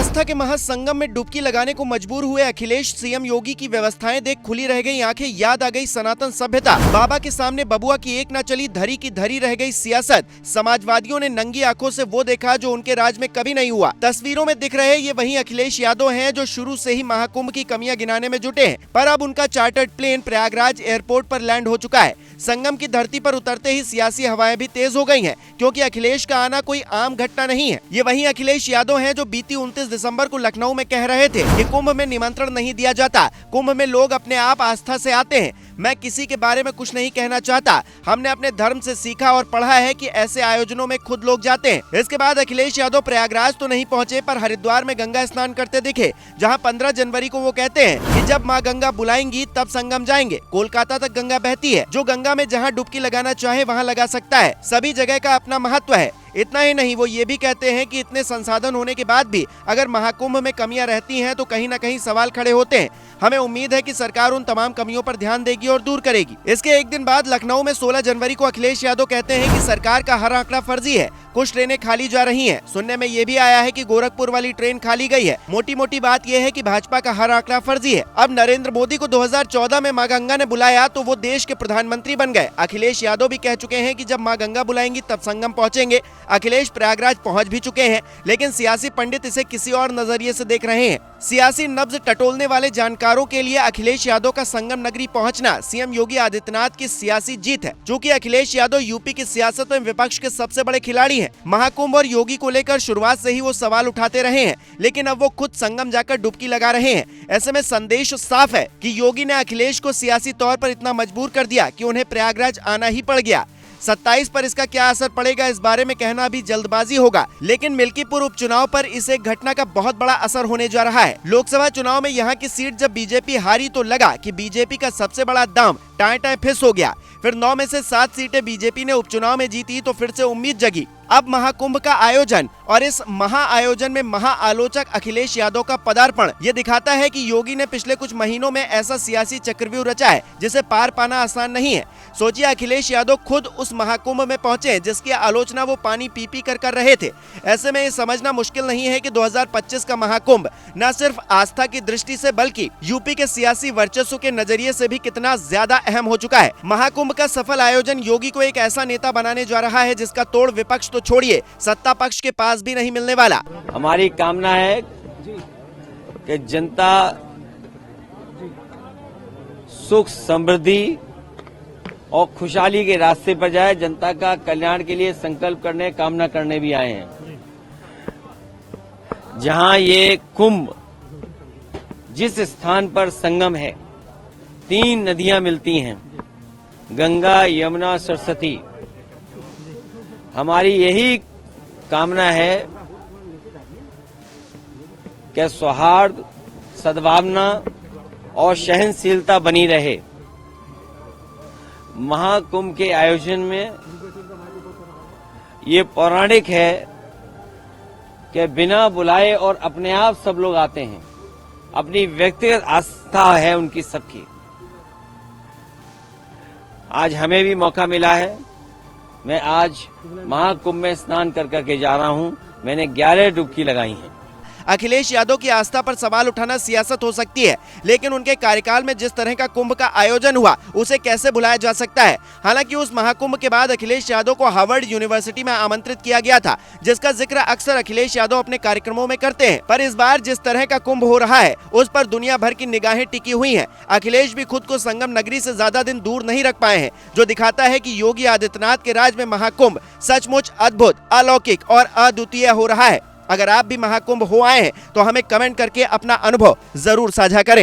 आस्था के महासंगम में डुबकी लगाने को मजबूर हुए अखिलेश, सीएम योगी की व्यवस्थाएं देख खुली रह गई आंखें, याद आ गई सनातन सभ्यता। बाबा के सामने बबुआ की एक न चली, धरी की धरी रह गई सियासत। समाजवादियों ने नंगी आंखों से वो देखा जो उनके राज में कभी नहीं हुआ। तस्वीरों में दिख रहे ये वही अखिलेश यादव हैं जो शुरू से ही महाकुंभ की कमियां गिनाने में जुटे हैं, पर अब उनका चार्टर्ड प्लेन प्रयागराज एयरपोर्ट पर लैंड हो चुका है। संगम की धरती पर उतरते ही सियासी हवाएं भी तेज हो गई हैं, क्योंकि अखिलेश का आना कोई आम घटना नहीं है। ये वही अखिलेश यादव हैं जो बीती 29 दिसंबर को लखनऊ में कह रहे थे कि कुंभ में निमंत्रण नहीं दिया जाता, कुंभ में लोग अपने आप आस्था से आते हैं। मैं किसी के बारे में कुछ नहीं कहना चाहता, हमने अपने धर्म से सीखा और पढ़ा है कि ऐसे आयोजनों में खुद लोग जाते हैं। इसके बाद अखिलेश यादव प्रयागराज तो नहीं पहुंचे, पर हरिद्वार में गंगा स्नान करते दिखे, जहां 15 जनवरी को वो कहते हैं कि जब मां गंगा बुलाएंगी तब संगम जाएंगे। कोलकाता तक गंगा बहती है, जो गंगा में जहां डुबकी लगाना चाहे वहां लगा सकता है। सभी जगह का अपना महत्व है। इतना ही नहीं, वो ये भी कहते हैं कि इतने संसाधन होने के बाद भी अगर महाकुंभ में कमियां रहती हैं तो कहीं न कहीं सवाल खड़े होते हैं। हमें उम्मीद है कि सरकार उन तमाम कमियों पर ध्यान देगी और दूर करेगी। इसके एक दिन बाद लखनऊ में 16 जनवरी को अखिलेश यादव कहते हैं कि सरकार का हर आंकड़ा फर्जी है, कुछ ट्रेनें खाली जा रही हैं। सुनने में ये भी आया है कि गोरखपुर वाली ट्रेन खाली गई है। मोटी मोटी बात यह है कि भाजपा का हर आंकड़ा फर्जी है। अब नरेंद्र मोदी को 2014 में मां गंगा ने बुलाया तो वो देश के प्रधानमंत्री बन गए। अखिलेश यादव भी कह चुके हैं कि जब मां गंगा बुलाएंगी तब संगम पहुंचेंगे। अखिलेश प्रयागराज पहुंच भी चुके हैं, लेकिन सियासी पंडित इसे किसी और नजरिए से देख रहे हैं। सियासी नब्ज टटोलने वाले जानकारों के लिए अखिलेश यादव का संगम नगरी पहुंचना सीएम योगी आदित्यनाथ की सियासी जीत है। चूंकि अखिलेश यादव यूपी की सियासत में विपक्ष के सबसे बड़े खिलाड़ी हैं। महाकुंभ और योगी को लेकर शुरुआत से ही वो सवाल उठाते रहे हैं, लेकिन अब वो खुद संगम जाकर डुबकी लगा रहे हैं। ऐसे में संदेश साफ है कि योगी ने अखिलेश को सियासी तौर पर इतना मजबूर कर दिया कि उन्हें प्रयागराज आना ही पड़ गया। 27 पर इसका क्या असर पड़ेगा इस बारे में कहना अभी जल्दबाजी होगा, लेकिन मिल्कीपुर उपचुनाव पर इस एक घटना का बहुत बड़ा असर होने जा रहा है। लोकसभा चुनाव में यहाँ की सीट जब बीजेपी हारी तो लगा कि बीजेपी का सबसे बड़ा दांव टाएं टाएं फिस हो गया। फिर 9 में से 7 सीटें बीजेपी ने उपचुनाव में जीती तो फिर से उम्मीद जगी। अब महाकुंभ का आयोजन और इस महाआयोजन में महाआलोचक अखिलेश यादव का पदार्पण ये दिखाता है कि योगी ने पिछले कुछ महीनों में ऐसा सियासी चक्रव्यूह रचा है जिसे पार पाना आसान नहीं है। सोचिए, अखिलेश यादव खुद उस महाकुंभ में पहुंचे जिसकी आलोचना वो पानी पी पी कर रहे थे। ऐसे में ये समझना मुश्किल नहीं है कि 2025 का महाकुंभ न सिर्फ आस्था की दृष्टि से बल्कि यूपी के सियासी वर्चस्व के नजरिए से भी कितना ज्यादा अहम हो चुका है। महाकुंभ का सफल आयोजन योगी को एक ऐसा नेता बनाने जा रहा है जिसका तोड़ विपक्ष तो छोड़िए, सत्ता पक्ष के पास भी नहीं मिलने वाला। हमारी कामना है कि जनता सुख, समृद्धि और खुशहाली के रास्ते पर जाए। जनता का कल्याण के लिए संकल्प करने, कामना करने भी आए हैं। जहां ये कुंभ, जिस स्थान पर संगम है, 3 नदियां मिलती हैं, गंगा, यमुना, सरस्वती। हमारी यही कामना है कि सौहार्द, सद्भावना और सहनशीलता बनी रहे। महाकुंभ के आयोजन में ये पौराणिक है कि बिना बुलाए और अपने आप सब लोग आते हैं। अपनी व्यक्तिगत आस्था है उनकी सबकी। आज हमें भी मौका मिला है। मैं आज महाकुंभ में स्नान कर करके जा रहा हूं। मैंने 11 डुबकी लगाई हैं। अखिलेश यादव की आस्था पर सवाल उठाना सियासत हो सकती है, लेकिन उनके कार्यकाल में जिस तरह का कुंभ का आयोजन हुआ उसे कैसे भुलाया जा सकता है। हालांकि उस महाकुंभ के बाद अखिलेश यादव को हार्वर्ड यूनिवर्सिटी में आमंत्रित किया गया था, जिसका जिक्र अक्सर अखिलेश यादव अपने कार्यक्रमों में करते हैं। पर इस बार जिस तरह का कुंभ हो रहा है उस पर दुनिया भर की निगाहें टिकी हुई हैं। अखिलेश भी खुद को संगम नगरी से ज्यादा दिन दूर नहीं रख पाए हैं, जो दिखाता है कि योगी आदित्यनाथ के राज में महाकुंभ सचमुच अद्भुत, अलौकिक और अद्वितीय हो रहा है। अगर आप भी महाकुंभ हो आए हैं तो हमें कमेंट करके अपना अनुभव जरूर साझा करें।